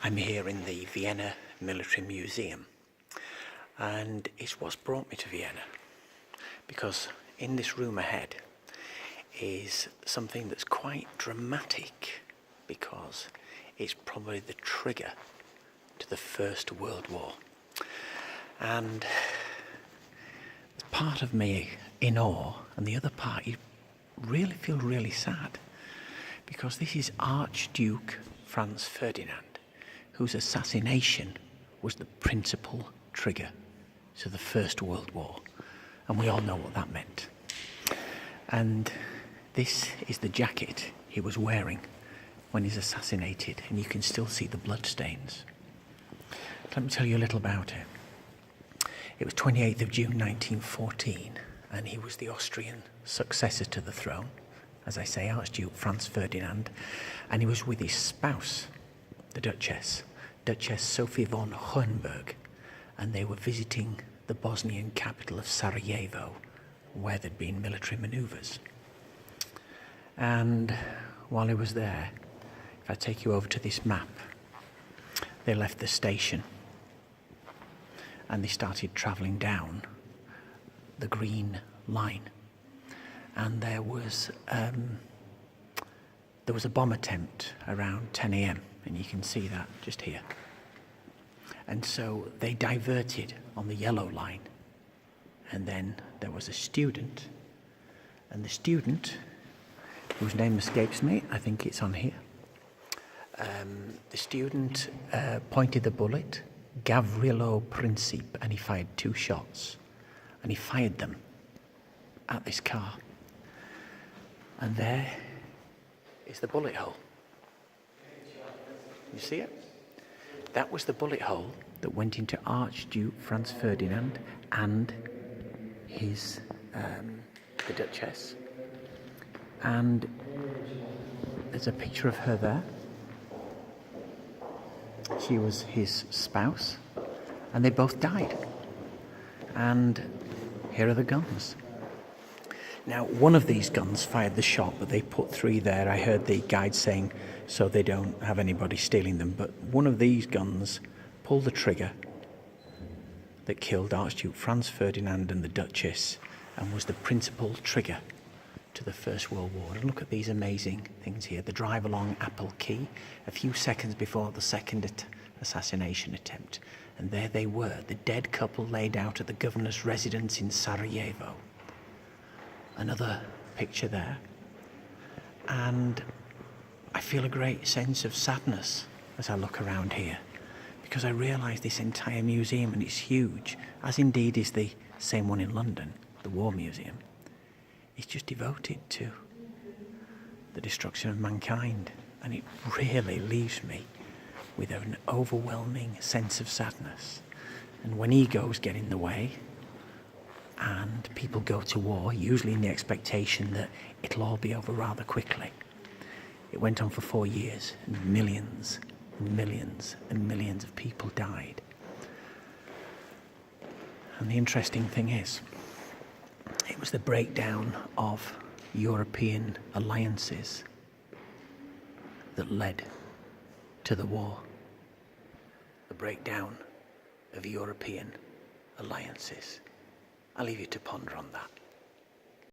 I'm here in the Vienna Military Museum, and it's what's brought me to Vienna, because in this room ahead is something that's quite dramatic, because it's probably the trigger to the First World War. And there's part of me in awe, and the other part you really feel really sad, because this is Archduke Franz Ferdinand, whose assassination was the principal trigger to the First World War. And we all know what that meant. And this is the jacket he was wearing when he's assassinated, and you can still see the bloodstains. Let me tell you a little about it. It was 28th of June 1914, and he was the Austrian successor to the throne, as I say, Archduke Franz Ferdinand, and he was with his spouse, the Duchess Sophie von Hohenberg, and they were visiting the Bosnian capital of Sarajevo, where there'd been military manoeuvres. And while he was there, if I take you over to this map, they left the station and they started travelling down the Green Line, and there was a bomb attempt around 10 a.m. and you can see that just here. And so they diverted on the yellow line, and then there was a student, and the student, whose name escapes me, I think it's on here, the student pointed the bullet, Gavrilo Princip, and he fired 2 shots, and he fired them at this car. And there is the bullet hole. You see it? That was the bullet hole that went into Archduke Franz Ferdinand and his the Duchess. And there's a picture of her there. She was his spouse, and they both died. And here are the guns. Now, one of these guns fired the shot, but they put 3 there. I heard the guide saying so they don't have anybody stealing them. But one of these guns pulled the trigger that killed Archduke Franz Ferdinand and the Duchess, and was the principal trigger to the First World War. And look at these amazing things here. The drive-along Apple key, a few seconds before the second assassination attempt. And there they were, the dead couple laid out at the governor's residence in Sarajevo. Another picture there. And I feel a great sense of sadness as I look around here, because I realise this entire museum, and it's huge, as indeed is the same one in London, the War Museum, is just devoted to the destruction of mankind. And it really leaves me with an overwhelming sense of sadness. And when egos get in the way, and people go to war, usually in the expectation that it'll all be over rather quickly. It went on for 4 years, and millions and millions and millions of people died. And the interesting thing is, it was the breakdown of European alliances that led to the war. The breakdown of European alliances. I'll leave you to ponder on that.